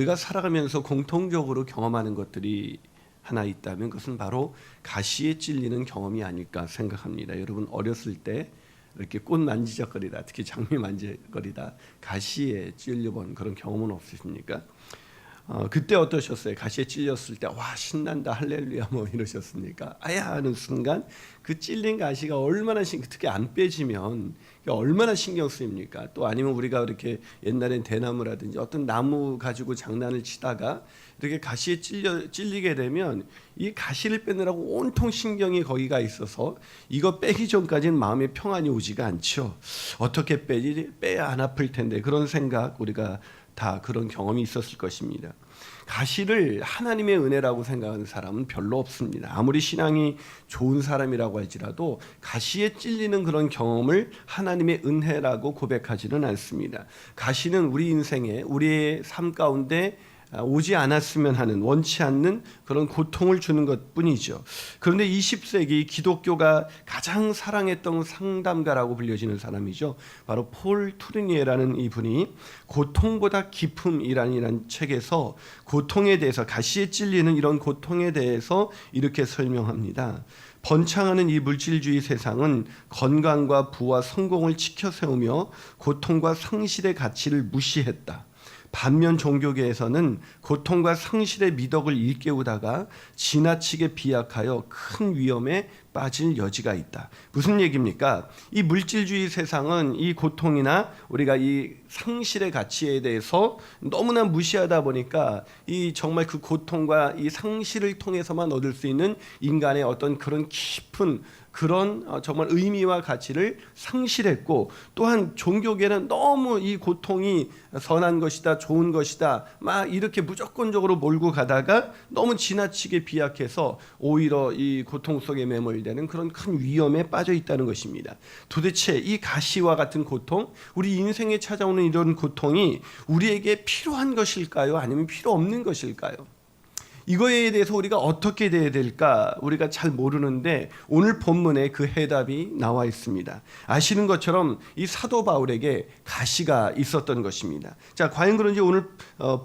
우리가 살아가면서 공통적으로 경험하는 것들이 하나 있다면 그것은 바로 가시에 찔리는 경험이 아닐까 생각합니다. 여러분 어렸을 때 이렇게 꽃 만지작거리다, 특히 장미 만지작거리다 가시에 찔려본 그런 경험은 없으십니까? 그때 어떠셨어요? 가시에 찔렸을 때 와 신난다 할렐루야 뭐 이러셨습니까? 아야 하는 순간 그 찔린 가시가 얼마나 특히 안 빼지면 얼마나 신경 쓰입니까? 또 아니면 우리가 이렇게 옛날엔 대나무라든지 어떤 나무 가지고 장난을 치다가 이렇게 가시에 찔리게 되면 이 가시를 빼느라고 온통 신경이 거기가 있어서 이거 빼기 전까지는 마음의 평안이 오지가 않죠. 어떻게 빼지? 빼야 안 아플 텐데 그런 생각 우리가 다 그런 경험이 있었을 것입니다. 가시를 하나님의 은혜라고 생각하는 사람은 별로 없습니다. 아무리 신앙이 좋은 사람이라고 할지라도 가시에 찔리는 그런 경험을 하나님의 은혜라고 고백하지는 않습니다. 가시는 우리 인생에 우리의 삶 가운데 오지 않았으면 하는 원치 않는 그런 고통을 주는 것뿐이죠. 그런데 20세기 기독교가 가장 사랑했던 상담가라고 불려지는 사람이죠. 바로 폴 투르니에라는 이분이 고통보다 기쁨이라는 책에서 고통에 대해서 가시에 찔리는 이런 고통에 대해서 이렇게 설명합니다. 번창하는 이 물질주의 세상은 건강과 부와 성공을 지켜 세우며 고통과 상실의 가치를 무시했다. 반면 종교계에서는 고통과 상실의 미덕을 일깨우다가 지나치게 비약하여 큰 위험에 빠질 여지가 있다. 무슨 얘기입니까? 이 물질주의 세상은 이 고통이나 우리가 이 상실의 가치에 대해서 너무나 무시하다 보니까 이 정말 그 고통과 이 상실을 통해서만 얻을 수 있는 인간의 어떤 그런 깊은 그런 정말 의미와 가치를 상실했고, 또한 종교계는 너무 이 고통이 선한 것이다, 좋은 것이다 막 이렇게 무조건적으로 몰고 가다가 너무 지나치게 비약해서 오히려 이 고통 속에 매몰되는 그런 큰 위험에 빠져 있다는 것입니다. 도대체 이 가시와 같은 고통, 우리 인생에 찾아오는 이런 고통이 우리에게 필요한 것일까요? 아니면 필요 없는 것일까요? 이거에 대해서 우리가 어떻게 돼야 될까 우리가 잘 모르는데 오늘 본문에 그 해답이 나와 있습니다. 아시는 것처럼 이 사도 바울에게 가시가 있었던 것입니다. 자, 과연 그런지 오늘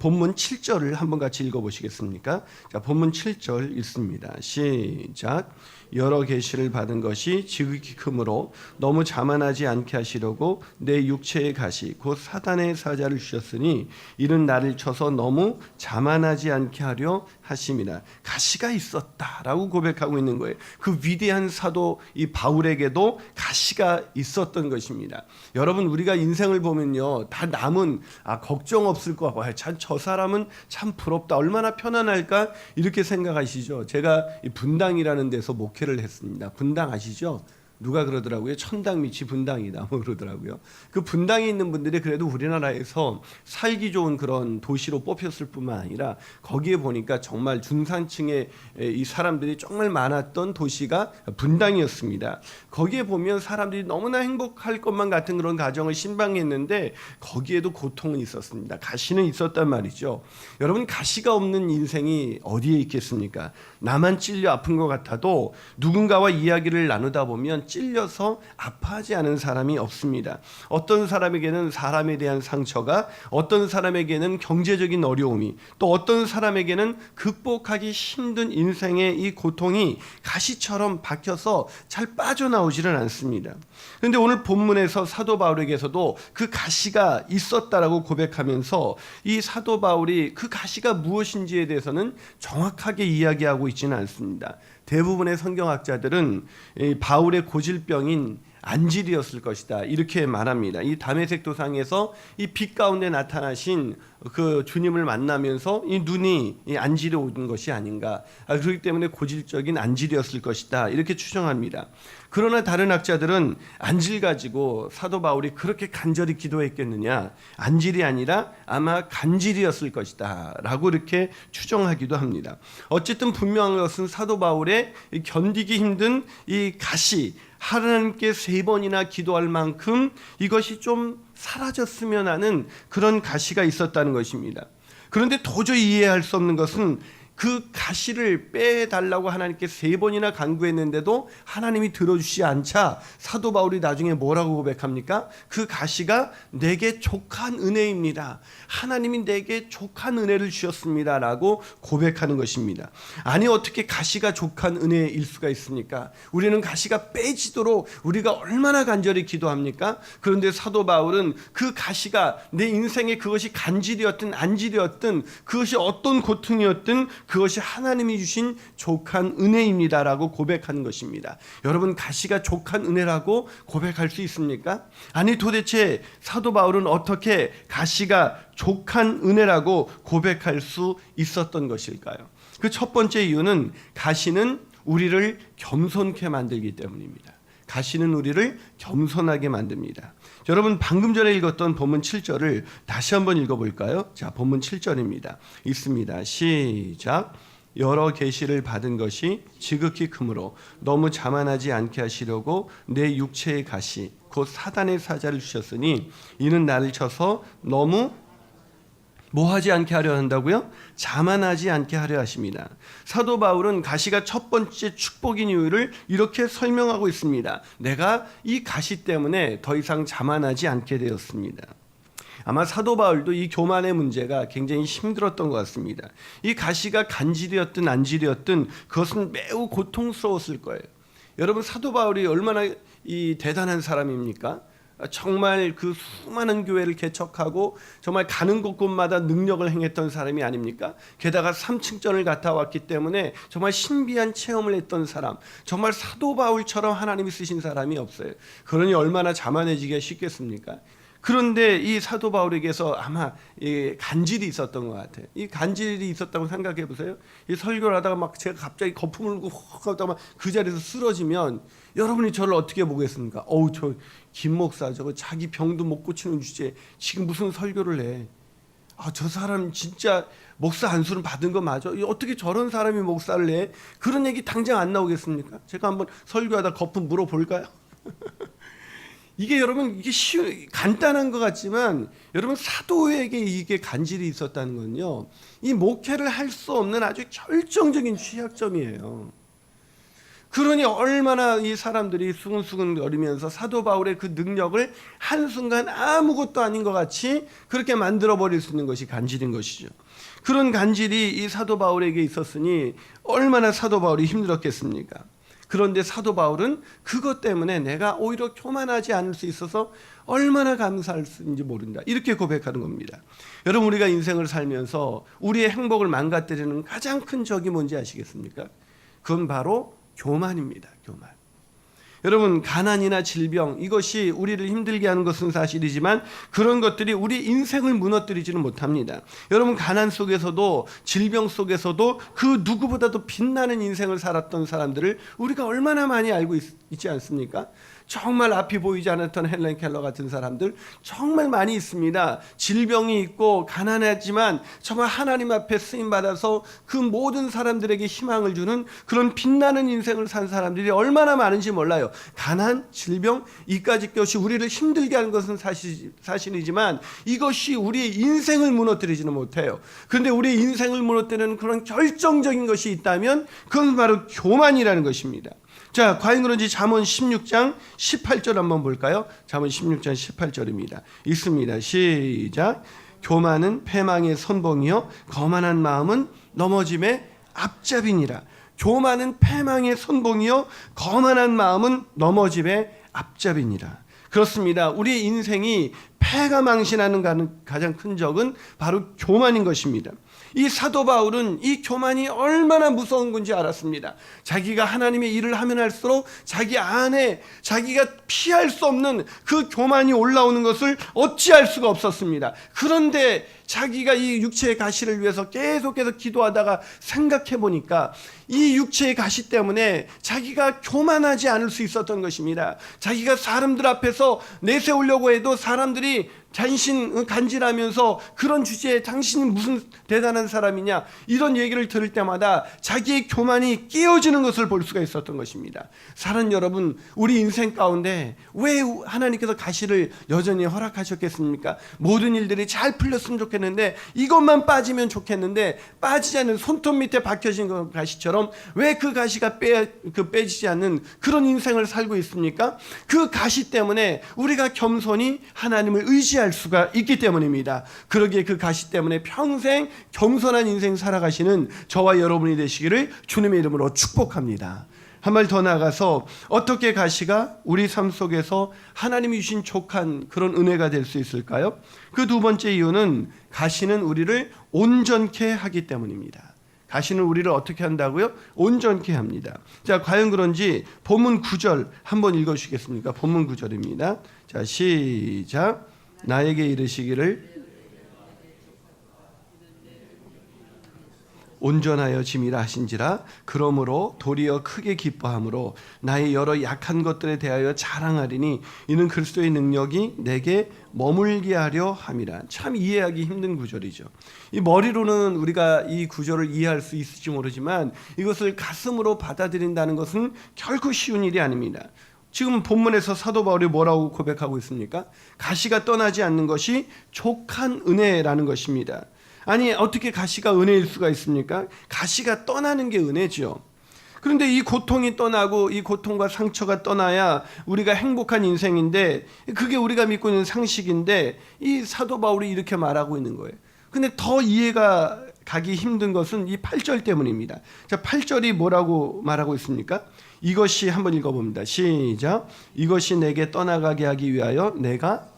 본문 7절을 한번 같이 읽어보시겠습니까? 자, 본문 7절 읽습니다. 시작. 여러 계시를 받은 것이 지극히 크므로 너무 자만하지 않게 하시려고 내 육체의 가시 곧 사단의 사자를 주셨으니 이는 나를 쳐서 너무 자만하지 않게 하려 하심이라. 가시가 있었다라고 고백하고 있는 거예요. 그 위대한 사도 이 바울에게도 가시가 있었던 것입니다. 여러분 우리가 인생을 보면요 다 남은 걱정 없을 거 같고 참 저 사람은 참 부럽다 얼마나 편안할까 이렇게 생각하시죠. 제가 이 분당이라는 데서 목회를 했습니다. 분당 아시죠? 누가 그러더라고요. 천당 밑이 분당이다 뭐 그러더라고요. 그 분당에 있는 분들이 그래도 우리나라에서 살기 좋은 그런 도시로 뽑혔을 뿐만 아니라 거기에 보니까 정말 중산층의 이 사람들이 정말 많았던 도시가 분당이었습니다. 거기에 보면 사람들이 너무나 행복할 것만 같은 그런 가정을 신방했는데 거기에도 고통은 있었습니다. 가시는 있었단 말이죠. 여러분 가시가 없는 인생이 어디에 있겠습니까? 나만 찔려 아픈 것 같아도 누군가와 이야기를 나누다 보면 찔려서 아파하지 않은 사람이 없습니다. 어떤 사람에게는 사람에 대한 상처가, 어떤 사람에게는 경제적인 어려움이, 또 어떤 사람에게는 극복하기 힘든 인생의 이 고통이 가시처럼 박혀서 잘 빠져나오지는 않습니다. 그런데 오늘 본문에서 사도 바울에게서도 그 가시가 있었다라고 고백하면서 이 사도 바울이 그 가시가 무엇인지에 대해서는 정확하게 이야기하고 있지는 않습니다. 대부분의 성경학자들은 바울의 고질병인 안질이었을 것이다 이렇게 말합니다. 이 다메섹 도상에서 이 빛 가운데 나타나신 그 주님을 만나면서 이 눈이 이 안질이 오는 것이 아닌가, 그렇기 때문에 고질적인 안질이었을 것이다 이렇게 추정합니다. 그러나 다른 학자들은 안질 가지고 사도 바울이 그렇게 간절히 기도했겠느냐, 안질이 아니라 아마 간질이었을 것이다 라고 이렇게 추정하기도 합니다. 어쨌든 분명한 것은 사도 바울의 견디기 힘든 이 가시, 하나님께 3번이나 기도할 만큼 이것이 좀 사라졌으면 하는 그런 가시가 있었다는 것입니다. 그런데 도저히 이해할 수 없는 것은 그 가시를 빼달라고 하나님께 3번이나 간구했는데도 하나님이 들어주지 않자 사도 바울이 나중에 뭐라고 고백합니까? 그 가시가 내게 족한 은혜입니다. 하나님이 내게 족한 은혜를 주셨습니다 라고 고백하는 것입니다. 아니 어떻게 가시가 족한 은혜일 수가 있습니까? 우리는 가시가 빼지도록 우리가 얼마나 간절히 기도합니까? 그런데 사도 바울은 그 가시가 내 인생에 그것이 간질이었든 안질이었든 그것이 어떤 고통이었든 그것이 하나님이 주신 족한 은혜입니다라고 고백하는 것입니다. 여러분, 가시가 족한 은혜라고 고백할 수 있습니까? 아니 도대체 사도 바울은 어떻게 가시가 족한 은혜라고 고백할 수 있었던 것일까요? 그 첫 번째 이유는 가시는 우리를 겸손케 만들기 때문입니다. 가시는 우리를 겸손하게 만듭니다. 여러분, 방금 전에 읽었던 본문 7절을 다시 한번 읽어볼까요? 자, 본문 7절입니다. 읽습니다. 시작. 여러 계시를 받은 것이 지극히 크므로 너무 자만하지 않게 하시려고 내 육체의 가시 곧 사단의 사자를 주셨으니 이는 나를 쳐서 너무 뭐하지 않게 하려 한다고요? 자만하지 않게 하려 하십니다. 사도 바울은 가시가 첫 번째 축복인 이유를 이렇게 설명하고 있습니다. 내가 이 가시 때문에 더 이상 자만하지 않게 되었습니다. 아마 사도 바울도 이 교만의 문제가 굉장히 힘들었던 것 같습니다. 이 가시가 간질이었든 안질이었든 그것은 매우 고통스러웠을 거예요. 여러분, 사도 바울이 얼마나 이 대단한 사람입니까? 정말 그 수많은 교회를 개척하고 정말 가는 곳곳마다 능력을 행했던 사람이 아닙니까? 게다가 3층전을 갔다 왔기 때문에 정말 신비한 체험을 했던 사람, 정말 사도 바울처럼 하나님이 쓰신 사람이 없어요. 그러니 얼마나 자만해지기가 쉽겠습니까? 그런데 이 사도 바울에게서 아마 간질이 있었던 것 같아요. 이 간질이 있었다고 생각해 보세요. 이 설교를 하다가 막 제가 갑자기 거품을 불고 훅 하다가 막 그 자리에서 쓰러지면 여러분이 저를 어떻게 보겠습니까? 어우, 저 김 목사 저거 자기 병도 못 고치는 주제에 지금 무슨 설교를 해? 아, 저 사람 진짜 목사 안수는 받은 거 맞아? 어떻게 저런 사람이 목사를 해? 그런 얘기 당장 안 나오겠습니까? 제가 한번 설교하다 거품 물어볼까요? 이게 여러분, 이게 간단한 것 같지만 여러분, 사도에게 이게 간질이 있었다는 건요, 이 목회를 할 수 없는 아주 결정적인 취약점이에요. 그러니 얼마나 이 사람들이 수근수근거리면서 사도 바울의 그 능력을 한순간 아무것도 아닌 것 같이 그렇게 만들어버릴 수 있는 것이 간질인 것이죠. 그런 간질이 이 사도 바울에게 있었으니 얼마나 사도 바울이 힘들었겠습니까? 그런데 사도 바울은 그것 때문에 내가 오히려 교만하지 않을 수 있어서 얼마나 감사할 수 있는지 모른다, 이렇게 고백하는 겁니다. 여러분, 우리가 인생을 살면서 우리의 행복을 망가뜨리는 가장 큰 적이 뭔지 아시겠습니까? 그건 바로 교만입니다. 교만. 여러분, 가난이나 질병, 이것이 우리를 힘들게 하는 것은 사실이지만 그런 것들이 우리 인생을 무너뜨리지는 못합니다. 여러분, 가난 속에서도 질병 속에서도 그 누구보다도 빛나는 인생을 살았던 사람들을 우리가 얼마나 많이 알고 있지 않습니까? 정말 앞이 보이지 않았던 헬렌 켈러 같은 사람들 정말 많이 있습니다. 질병이 있고 가난하지만 정말 하나님 앞에 쓰임받아서 그 모든 사람들에게 희망을 주는 그런 빛나는 인생을 산 사람들이 얼마나 많은지 몰라요. 가난, 질병, 이까지 것이 우리를 힘들게 하는 것은 사실이지만 이것이 우리의 인생을 무너뜨리지는 못해요. 그런데 우리의 인생을 무너뜨리는 그런 결정적인 것이 있다면 그건 바로 교만이라는 것입니다. 자, 과연 그런지 잠언 16장 18절 한번 볼까요? 잠언 16장 18절입니다. 읽습니다. 시작. 교만은 패망의 선봉이요 거만한 마음은 넘어짐의 앞잡이니라. 교만은 패망의 선봉이요 거만한 마음은 넘어짐의 앞잡이니라. 그렇습니다. 우리 인생이 패가 망신하는 가장 큰 적은 바로 교만인 것입니다. 이 사도 바울은 이 교만이 얼마나 무서운 건지 알았습니다. 자기가 하나님의 일을 하면 할수록 자기 안에 자기가 피할 수 없는 그 교만이 올라오는 것을 어찌할 수가 없었습니다. 그런데 자기가 이 육체의 가시를 위해서 계속해서 기도하다가 생각해 보니까 이 육체의 가시 때문에 자기가 교만하지 않을 수 있었던 것입니다. 자기가 사람들 앞에서 내세우려고 해도 사람들이 자신 간질하면서 그런 주제에 당신이 무슨 대단한 사람이냐 이런 얘기를 들을 때마다 자기의 교만이 깨어지는 것을 볼 수가 있었던 것입니다. 사랑하는 여러분, 우리 인생 가운데 왜 하나님께서 가시를 여전히 허락하셨겠습니까? 모든 일들이 잘 풀렸으면 좋겠는데, 이것만 빠지면 좋겠는데 빠지지 않는 손톱 밑에 박혀진 그 가시처럼 왜 그 가시가 빼지지 않는 그런 인생을 살고 있습니까? 그 가시 때문에 우리가 겸손히 하나님을 의지할 수가 있기 때문입니다. 그러기에 그 가시 때문에 평생 겸손한 인생 살아가시는 저와 여러분이 되시기를 주님의 이름으로 축복합니다. 한 발 더 나아가서 어떻게 가시가 우리 삶 속에서 하나님이 주신 족한 그런 은혜가 될 수 있을까요? 그 두 번째 이유는 가시는 우리를 온전케 하기 때문입니다. 가시는 우리를 어떻게 한다고요? 온전케 합니다. 자, 과연 그런지 본문 9절 한번 읽어주시겠습니까? 본문 9절입니다. 자, 시작. 나에게 이르시기를 온전하여 짐이라 하신지라. 그러므로 도리어 크게 기뻐함으로 나의 여러 약한 것들에 대하여 자랑하리니 이는 그리스도의 능력이 내게 머물게 하려 함이라. 참 이해하기 힘든 구절이죠. 이 머리로는 우리가 이 구절을 이해할 수 있을지 모르지만 이것을 가슴으로 받아들인다는 것은 결코 쉬운 일이 아닙니다. 지금 본문에서 사도 바울이 뭐라고 고백하고 있습니까? 가시가 떠나지 않는 것이 족한 은혜라는 것입니다. 아니, 어떻게 가시가 은혜일 수가 있습니까? 가시가 떠나는 게 은혜죠. 그런데 이 고통이 떠나고 이 고통과 상처가 떠나야 우리가 행복한 인생인데, 그게 우리가 믿고 있는 상식인데 이 사도 바울이 이렇게 말하고 있는 거예요. 근데 더 이해가 가기 힘든 것은 이 8절 때문입니다. 자, 8절이 뭐라고 말하고 있습니까? 이것이 한번 읽어봅니다. 시작. 이것이 내게 떠나가게 하기 위하여 내가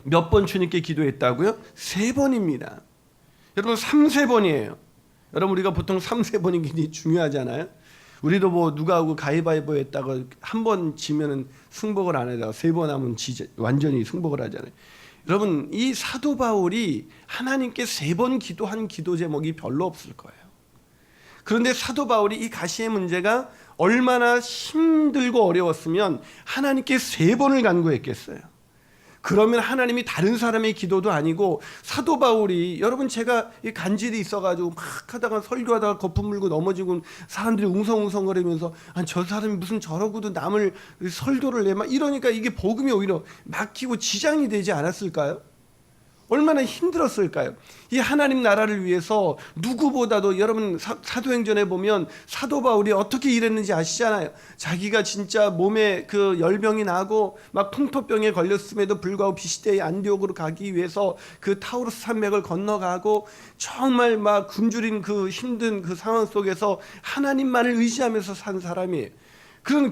몇 번 주님께 기도했다고요? 3번입니다. 여러분, 3-4번이에요. 여러분, 우리가 보통 3-4번이 굉장히 중요하잖아요. 우리도 뭐 누가하고 가위바위보 했다가 한 번 지면은 승복을 안 하다가 3번 하면 완전히 승복을 하잖아요. 여러분, 이 사도 바울이 하나님께 3번 기도한 기도 제목이 별로 없을 거예요. 그런데 사도 바울이 이 가시의 문제가 얼마나 힘들고 어려웠으면 하나님께 3번을 간구했겠어요. 그러면 하나님이 다른 사람의 기도도 아니고, 사도 바울이, 여러분, 제가 이 간질이 있어가지고 막 하다가 설교하다가 거품 물고 넘어지고 사람들이 웅성웅성거리면서 저 사람이 무슨 저러고도 남을 설교를 내 막 이러니까 이게 복음이 오히려 막히고 지장이 되지 않았을까요? 얼마나 힘들었을까요? 이 하나님 나라를 위해서 누구보다도, 여러분 사도행전에 보면 사도 바울이 어떻게 일했는지 아시잖아요. 자기가 진짜 몸에 그 열병이 나고 막 풍토병에 걸렸음에도 불구하고 비시대의 안디옥으로 가기 위해서 그 타우루스 산맥을 건너가고 정말 막 굶주린 그 힘든 그 상황 속에서 하나님만을 의지하면서 산 사람이에요.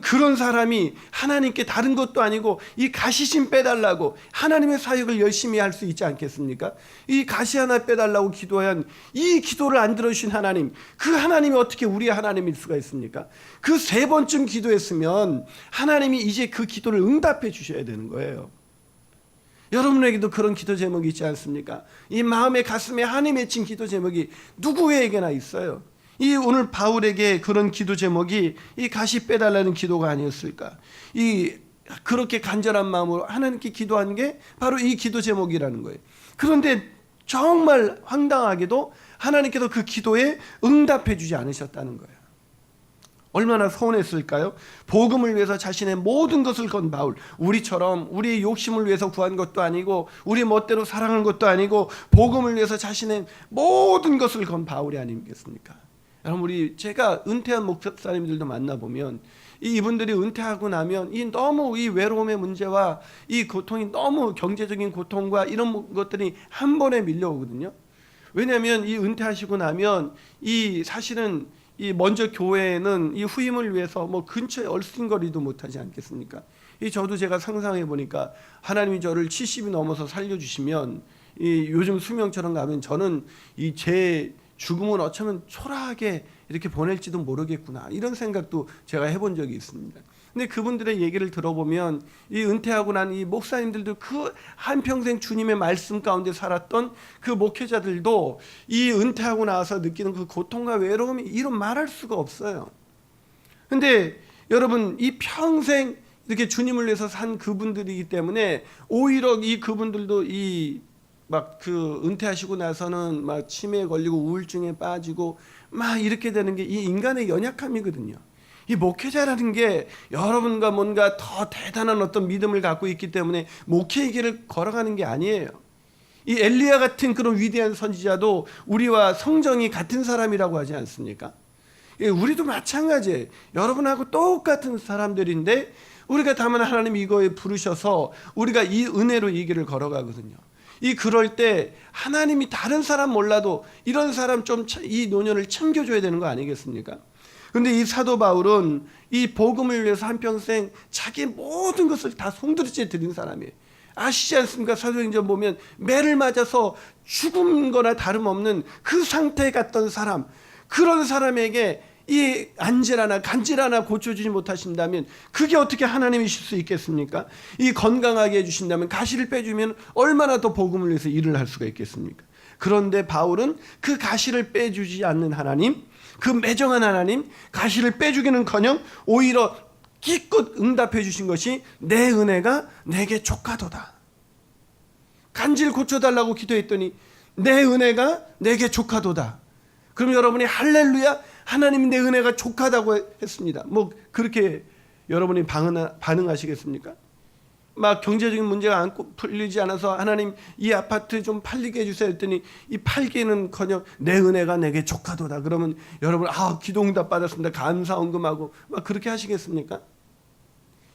그런 사람이 하나님께 다른 것도 아니고 이 가시 좀 빼달라고 하나님의 사역을 열심히 할 수 있지 않겠습니까? 이 가시 하나 빼달라고 기도한 이 기도를 안 들어주신 하나님, 그 하나님이 어떻게 우리의 하나님일 수가 있습니까? 그 3번쯤 기도했으면 하나님이 이제 그 기도를 응답해 주셔야 되는 거예요. 여러분에게도 그런 기도 제목이 있지 않습니까? 이 마음의 가슴에 한이 맺힌 기도 제목이 누구에게나 있어요. 이 오늘 바울에게 그런 기도 제목이 이 가시 빼달라는 기도가 아니었을까? 이 그렇게 간절한 마음으로 하나님께 기도한 게 바로 이 기도 제목이라는 거예요. 그런데 정말 황당하게도 하나님께서 그 기도에 응답해 주지 않으셨다는 거예요. 얼마나 서운했을까요? 복음을 위해서 자신의 모든 것을 건 바울, 우리처럼 우리의 욕심을 위해서 구한 것도 아니고 우리 멋대로 사랑한 것도 아니고 복음을 위해서 자신의 모든 것을 건 바울이 아니겠습니까? 여러분, 제가 은퇴한 목사님들도 만나보면 이분들이 은퇴하고 나면 너무 이 외로움의 문제와 이 고통이, 너무 경제적인 고통과 이런 것들이 한 번에 밀려오거든요. 왜냐하면 이 은퇴하시고 나면 사실은 먼저 교회는 이 후임을 위해서 뭐 근처에 얼씬거리도 못하지 않겠습니까? 저도 제가 상상해 보니까 하나님이 저를 70이 넘어서 살려주시면 요즘 수명처럼 가면 저는 제 죽음은 어쩌면 초라하게 이렇게 보낼지도 모르겠구나, 이런 생각도 제가 해본 적이 있습니다. 근데 그분들의 얘기를 들어보면 이 은퇴하고 난 이 목사님들도 그 한평생 주님의 말씀 가운데 살았던 그 목회자들도 이 은퇴하고 나서 느끼는 그 고통과 외로움이 이런 말할 수가 없어요. 근데 여러분, 이 평생 이렇게 주님을 위해서 산 그분들이기 때문에 오히려 이 그분들도 막 은퇴하시고 나서는 막 치매에 걸리고 우울증에 빠지고 막 이렇게 되는 게 이 인간의 연약함이거든요. 이 목회자라는 게 여러분과 뭔가 더 대단한 어떤 믿음을 갖고 있기 때문에 목회의 길을 걸어가는 게 아니에요. 이 엘리야 같은 그런 위대한 선지자도 우리와 성정이 같은 사람이라고 하지 않습니까? 우리도 마찬가지예요. 여러분하고 똑같은 사람들인데 우리가 다만 하나님 이거에 부르셔서 우리가 이 은혜로 이 길을 걸어가거든요. 그럴 때 하나님이 다른 사람 몰라도 이런 사람 좀 이 노년을 챙겨줘야 되는 거 아니겠습니까? 그런데 이 사도 바울은 이 복음을 위해서 한평생 자기 모든 것을 다 송두리째 드린 사람이에요. 아시지 않습니까? 사도행전 보면 매를 맞아서 죽은 거나 다름없는 그 상태에 갔던 사람, 그런 사람에게 이 안질 하나 간질 하나 고쳐주지 못하신다면 그게 어떻게 하나님이실 수 있겠습니까? 이 건강하게 해주신다면, 가시를 빼주면 얼마나 더 복음을 위해서 일을 할 수가 있겠습니까? 그런데 바울은 그 가시를 빼주지 않는 하나님, 그 매정한 하나님, 가시를 빼주기는커녕 오히려 기껏 응답해 주신 것이 내 은혜가 내게 족하도다. 간질 고쳐달라고 기도했더니 내 은혜가 내게 족하도다. 그럼 여러분이 할렐루야, 하나님이 내 은혜가 족하다고 했습니다. 뭐 그렇게 여러분이 반응하시겠습니까? 막 경제적인 문제가 안 풀리지 않아서 하나님 이 아파트 좀 팔리게 해주세요 했더니 이 팔기는커녕 내 은혜가 내게 족하도다. 그러면 여러분 기도 응답 받았습니다, 감사헌금하고 막 그렇게 하시겠습니까?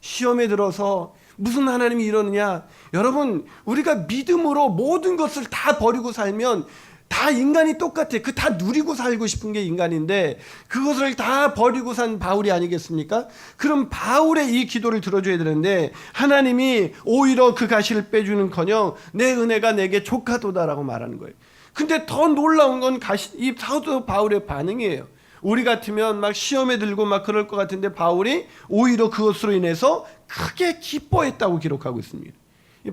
시험에 들어서 무슨 하나님이 이러느냐? 여러분, 우리가 믿음으로 모든 것을 다 버리고 살면 다 인간이 똑같아. 다 누리고 살고 싶은 게 인간인데 그것을 다 버리고 산 바울이 아니겠습니까? 그럼 바울의 이 기도를 들어줘야 되는데 하나님이 오히려 그 가시를 빼주는커녕 내 은혜가 내게 족하도다라고 말하는 거예요. 근데 더 놀라운 건 이 사도 바울의 반응이에요. 우리 같으면 막 시험에 들고 막 그럴 것 같은데 바울이 오히려 그것으로 인해서 크게 기뻐했다고 기록하고 있습니다.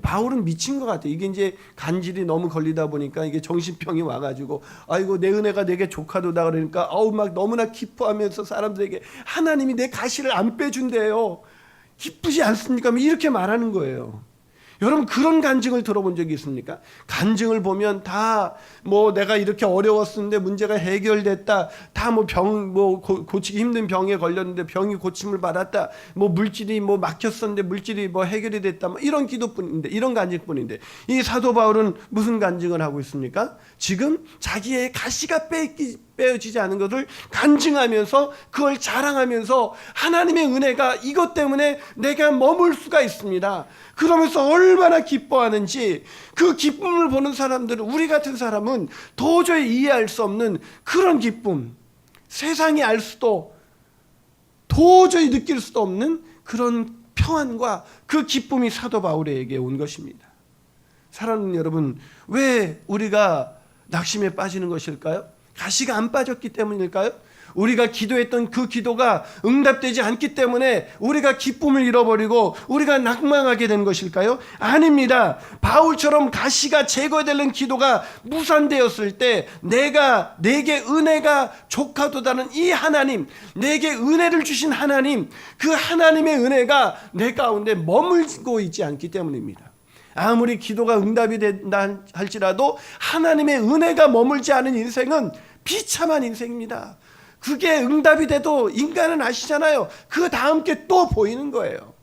바울은 미친 것 같아요. 이게 이제 간질이 너무 걸리다 보니까 이게 정신병이 와가지고 아이고 내 은혜가 내게 족하도다 그러니까 막 너무나 기뻐하면서 사람들에게 하나님이 내 가시를 안 빼준대요. 기쁘지 않습니까? 이렇게 말하는 거예요. 여러분, 그런 간증을 들어본 적이 있습니까? 간증을 보면 다 내가 이렇게 어려웠었는데 문제가 해결됐다. 다 고치기 힘든 병에 걸렸는데 병이 고침을 받았다. 물질이 막혔었는데 물질이 해결이 됐다. 이런 기도뿐인데, 이런 간증뿐인데, 이 사도 바울은 무슨 간증을 하고 있습니까? 지금 자기의 가시가 빼어지지 않은 것을 간증하면서 그걸 자랑하면서 하나님의 은혜가 이것 때문에 내가 머물 수가 있습니다. 그러면서 얼마나 기뻐하는지, 그 기쁨을 보는 사람들은, 우리 같은 사람은 도저히 이해할 수 없는 그런 기쁨, 세상이 알 수도 도저히 느낄 수도 없는 그런 평안과 그 기쁨이 사도 바울에게 온 것입니다. 사랑하는 여러분, 왜 우리가 낙심에 빠지는 것일까요? 가시가 안 빠졌기 때문일까요? 우리가 기도했던 그 기도가 응답되지 않기 때문에 우리가 기쁨을 잃어버리고 우리가 낙망하게 된 것일까요? 아닙니다. 바울처럼 가시가 제거되는 기도가 무산되었을 때 내게 은혜가 족하도다는 이 하나님, 내게 은혜를 주신 하나님, 그 하나님의 은혜가 내 가운데 머물고 있지 않기 때문입니다. 아무리 기도가 응답이 된다 할지라도 하나님의 은혜가 머물지 않은 인생은 비참한 인생입니다. 그게 응답이 돼도 인간은 아시잖아요. 그 다음 게 또 보이는 거예요.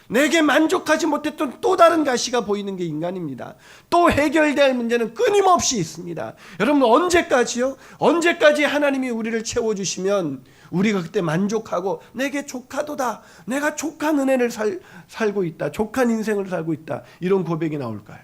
내게 만족하지 못했던 또 다른 가시가 보이는 게 인간입니다. 또 해결될 문제는 끊임없이 있습니다. 여러분, 언제까지요? 언제까지 하나님이 우리를 채워주시면 우리가 그때 만족하고 내게 족하도다, 내가 족한 은혜를 살고 있다, 족한 인생을 살고 있다, 이런 고백이 나올까요?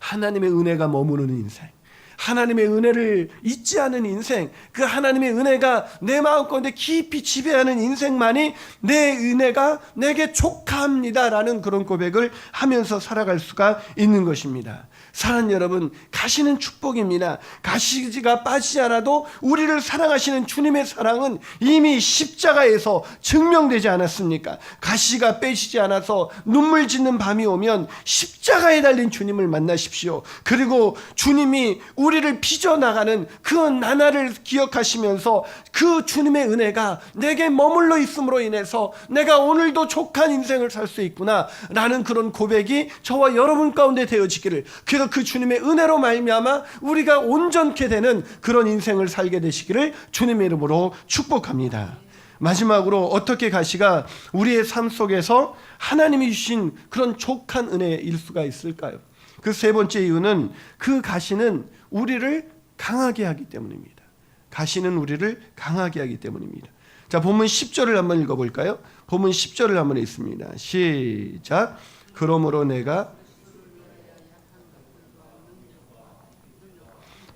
하나님의 은혜가 머무는 인생, 하나님의 은혜를 잊지 않은 인생, 그 하나님의 은혜가 내 마음 가운데 깊이 지배하는 인생만이 내 은혜가 내게 족합니다라는 그런 고백을 하면서 살아갈 수가 있는 것입니다. 사랑하는 여러분, 가시는 축복입니다. 가시가 빠지지 않아도 우리를 사랑하시는 주님의 사랑은 이미 십자가에서 증명되지 않았습니까? 가시가 빼지지 않아서 눈물 짓는 밤이 오면 십자가에 달린 주님을 만나십시오. 그리고 주님이 우리를 빚어나가는 그 나날을 기억하시면서 그 주님의 은혜가 내게 머물러 있음으로 인해서 내가 오늘도 족한 인생을 살 수 있구나 라는 그런 고백이 저와 여러분 가운데 되어지기를, 그래서 그 주님의 은혜로 말미암아 우리가 온전케 되는 그런 인생을 살게 되시기를 주님의 이름으로 축복합니다. 마지막으로 어떻게 가시가 우리의 삶 속에서 하나님이 주신 그런 족한 은혜일 수가 있을까요? 그 세 번째 이유는 그 가시는 우리를 강하게 하기 때문입니다. 가시는 우리를 강하게 하기 때문입니다. 자, 본문 10절을 한번 읽어볼까요? 본문 10절을 한번 읽습니다. 시작. 그러므로 내가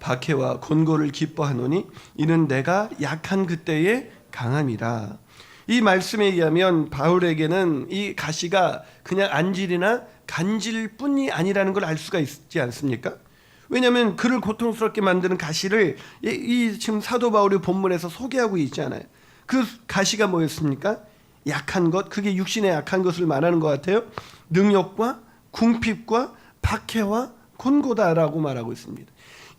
박해와 곤고를 기뻐하노니 이는 내가 약한 그때에 강함이라. 이 말씀에 의하면 바울에게는 이 가시가 그냥 안질이나 간질 뿐이 아니라는 걸 알 수가 있지 않습니까? 왜냐하면 그를 고통스럽게 만드는 가시를 이 지금 사도 바울이 본문에서 소개하고 있잖아요. 그 가시가 뭐였습니까? 약한 것, 그게 육신의 약한 것을 말하는 것 같아요. 능욕과 궁핍과 박해와 곤고다라고 말하고 있습니다.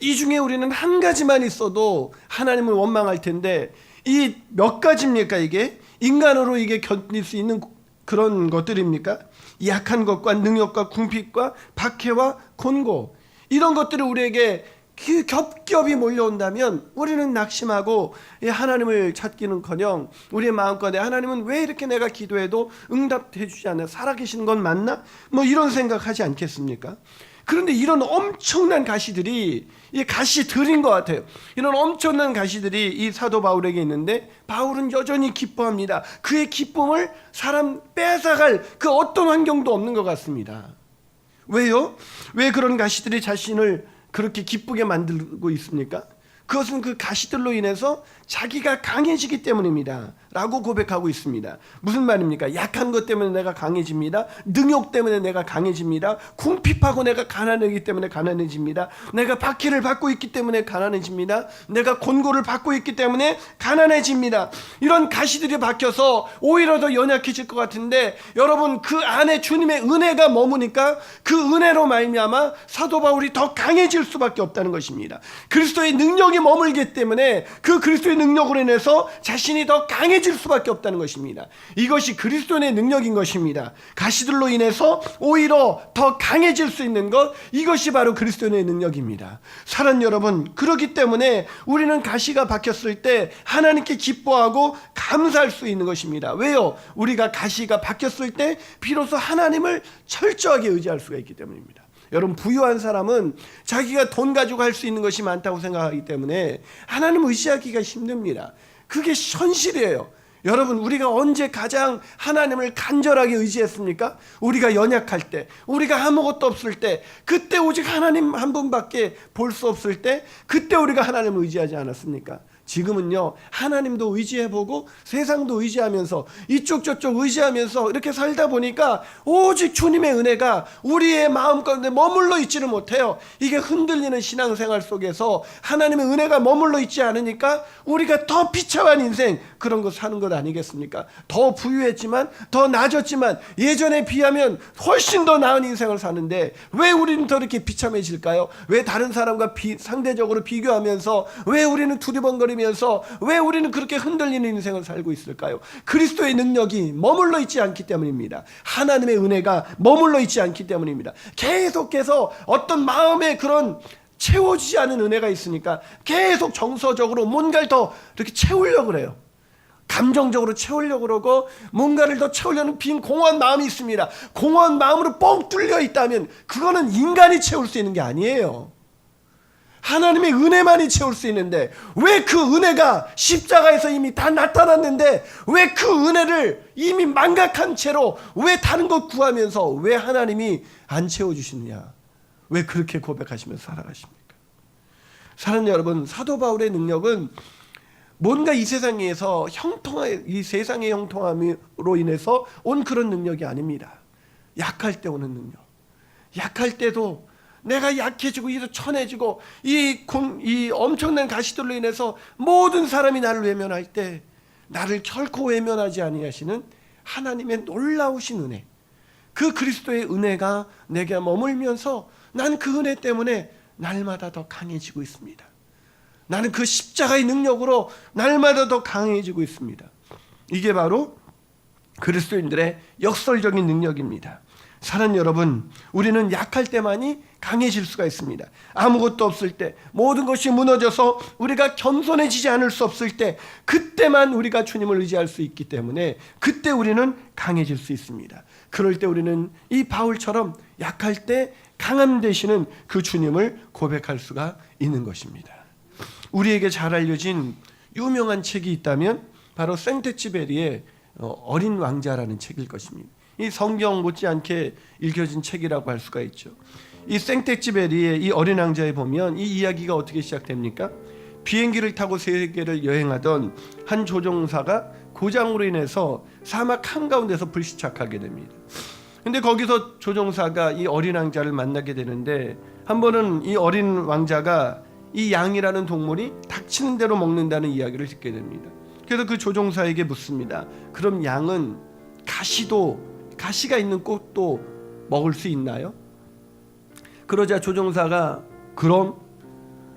이 중에 우리는 한 가지만 있어도 하나님을 원망할 텐데 이 몇 가지입니까? 이게 인간으로 이게 견딜 수 있는 그런 것들입니까? 약한 것과 능력과 궁핍과 박해와 곤고, 이런 것들을 우리에게 겹겹이 몰려온다면 우리는 낙심하고 하나님을 찾기는커녕 우리의 마음가운데 하나님은 왜 이렇게 내가 기도해도 응답해 주지 않나, 살아계신 건 맞나? 뭐 이런 생각하지 않겠습니까? 그런데 이런 엄청난 가시들이, 이 가시들인 것 같아요. 이런 엄청난 가시들이 이 사도 바울에게 있는데 바울은 여전히 기뻐합니다. 그의 기쁨을 사람 뺏어갈 그 어떤 환경도 없는 것 같습니다. 왜요? 왜 그런 가시들이 자신을 그렇게 기쁘게 만들고 있습니까? 그것은 그 가시들로 인해서 자기가 강해지기 때문입니다 라고 고백하고 있습니다. 무슨 말입니까? 약한 것 때문에 내가 강해집니다. 능욕 때문에 내가 강해집니다. 궁핍하고 내가 가난하기 때문에 가난해집니다. 내가 박해를 받고 있기 때문에 가난해집니다. 내가 곤고를 받고 있기 때문에 가난해집니다. 이런 가시들이 박혀서 오히려 더 연약해질 것 같은데, 여러분 그 안에 주님의 은혜가 머무니까 그 은혜로 말미암아 사도 바울이 더 강해질 수밖에 없다는 것입니다. 그리스도의 능력이 머물기 때문에 그 그리스도의 능력으로 인해서 자신이 더 강해질 수밖에 없다는 것입니다. 이것이 그리스도의 능력인 것입니다. 가시들로 인해서 오히려 더 강해질 수 있는 것, 이것이 바로 그리스도의 능력입니다. 사랑하는 여러분, 그렇기 때문에 우리는 가시가 박혔을 때 하나님께 기뻐하고 감사할 수 있는 것입니다. 왜요? 우리가 가시가 박혔을 때 비로소 하나님을 철저하게 의지할 수가 있기 때문입니다. 여러분, 부유한 사람은 자기가 돈 가지고 할 수 있는 것이 많다고 생각하기 때문에 하나님을 의지하기가 힘듭니다. 그게 현실이에요. 여러분, 우리가 언제 가장 하나님을 간절하게 의지했습니까? 우리가 연약할 때, 우리가 아무것도 없을 때, 그때 오직 하나님 한 분밖에 볼 수 없을 때, 그때 우리가 하나님을 의지하지 않았습니까? 지금은요, 하나님도 의지해보고 세상도 의지하면서 이쪽 저쪽 의지하면서 이렇게 살다 보니까 오직 주님의 은혜가 우리의 마음 가운데 머물러 있지를 못해요. 이게 흔들리는 신앙생활 속에서 하나님의 은혜가 머물러 있지 않으니까 우리가 더 비참한 인생, 그런 거 사는 것 아니겠습니까? 더 부유했지만, 더 나아졌지만, 예전에 비하면 훨씬 더 나은 인생을 사는데 왜 우리는 더 이렇게 비참해질까요? 왜 다른 사람과 상대적으로 비교하면서 왜 우리는 두리번거리면서, 왜 우리는 그렇게 흔들리는 인생을 살고 있을까요? 그리스도의 능력이 머물러 있지 않기 때문입니다. 하나님의 은혜가 머물러 있지 않기 때문입니다. 계속해서 어떤 마음의 그런 채워지지 않은 은혜가 있으니까 계속 정서적으로 뭔가를 더 이렇게 채우려고 그래요. 감정적으로 채우려고 그러고 뭔가를 더 채우려는 빈 공허한 마음이 있습니다. 공허한 마음으로 뻥 뚫려 있다면 그거는 인간이 채울 수 있는 게 아니에요. 하나님의 은혜만이 채울 수 있는데, 왜 그 은혜가 십자가에서 이미 다 나타났는데 왜 그 은혜를 이미 망각한 채로 왜 다른 것 구하면서 왜 하나님이 안 채워주시느냐? 왜 그렇게 고백하시면서 살아가십니까? 사랑하는 여러분, 사도 바울의 능력은 뭔가 이 세상에서 이 세상의 형통함으로 인해서 온 그런 능력이 아닙니다. 약할 때 오는 능력. 약할 때도 내가 약해지고 이도 천해지고 이 엄청난 가시들로 인해서 모든 사람이 나를 외면할 때 나를 결코 외면하지 아니하시는 하나님의 놀라우신 은혜, 그 그리스도의 은혜가 내게 머물면서 난 그 은혜 때문에 날마다 더 강해지고 있습니다. 나는 그 십자가의 능력으로 날마다 더 강해지고 있습니다. 이게 바로 그리스도인들의 역설적인 능력입니다. 사랑 여러분, 우리는 약할 때만이 강해질 수가 있습니다. 아무것도 없을 때, 모든 것이 무너져서 우리가 겸손해지지 않을 수 없을 때, 그때만 우리가 주님을 의지할 수 있기 때문에 그때 우리는 강해질 수 있습니다. 그럴 때 우리는 이 바울처럼 약할 때 강함 되시는 그 주님을 고백할 수가 있는 것입니다. 우리에게 잘 알려진 유명한 책이 있다면 바로 생텍쥐베리의 어린 왕자라는 책일 것입니다. 이 성경 못지않게 읽혀진 책이라고 할 수가 있죠. 이 생텍쥐베리의 이 어린 왕자에 보면 이 이야기가 어떻게 시작됩니까? 비행기를 타고 세계를 여행하던 한 조종사가 고장으로 인해서 사막 한가운데서 불시착하게 됩니다. 근데 거기서 조종사가 이 어린 왕자를 만나게 되는데, 한 번은 이 어린 왕자가 이 양이라는 동물이 닥치는 대로 먹는다는 이야기를 듣게 됩니다. 그래서 그 조종사에게 묻습니다. 그럼 양은 가시가 있는 꽃도 먹을 수 있나요? 그러자 조종사가 그럼,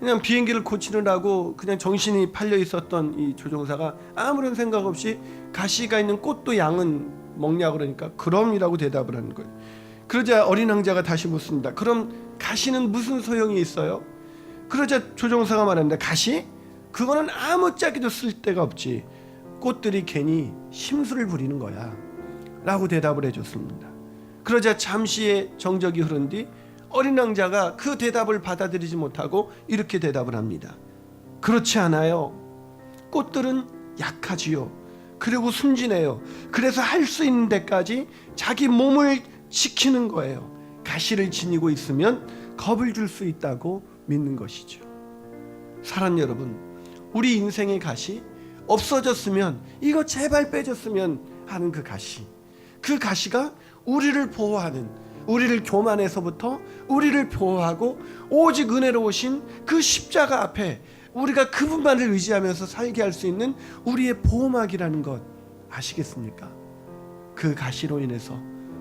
그냥 비행기를 고치느라고 그냥 정신이 팔려 있었던 이 조종사가 아무런 생각 없이 가시가 있는 꽃도 양은 먹냐고 그러니까 그럼이라고 대답을 하는 거예요. 그러자 어린 왕자가 다시 묻습니다. 그럼 가시는 무슨 소용이 있어요? 그러자 조종사가 말합니다. 가시? 그거는 아무짝에도 쓸데가 없지. 꽃들이 괜히 심술을 부리는 거야 라고 대답을 해줬습니다. 그러자 잠시의 정적이 흐른 뒤 어린 왕자가 그 대답을 받아들이지 못하고 이렇게 대답을 합니다. 그렇지 않아요. 꽃들은 약하지요. 그리고 순진해요. 그래서 할 수 있는 데까지 자기 몸을 지키는 거예요. 가시를 지니고 있으면 겁을 줄 수 있다고 믿는 것이죠. 사랑 여러분, 우리 인생의 가시 없어졌으면, 이거 제발 빼줬으면 하는 그 가시, 그 가시가 우리를 보호하는, 우리를 교만에서부터 우리를 보호하고 오직 은혜로우신 그 십자가 앞에 우리가 그분만을 의지하면서 살게 할 수 있는 우리의 보호막이라는 것 아시겠습니까? 그 가시로 인해서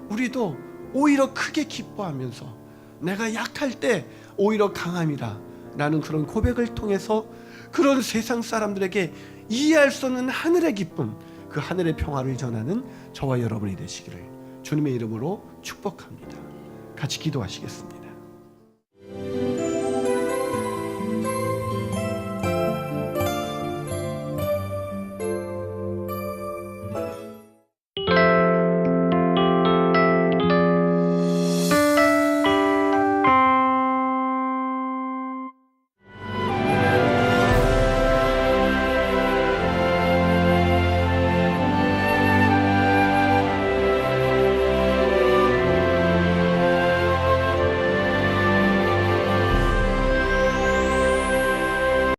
우리도 오히려 크게 기뻐하면서 내가 약할 때 오히려 강함이라 라는 그런 고백을 통해서 그런 세상 사람들에게 이해할 수 없는 하늘의 기쁨, 그 하늘의 평화를 전하는 저와 여러분이 되시기를 주님의 이름으로 축복합니다. 같이 기도하시겠습니다.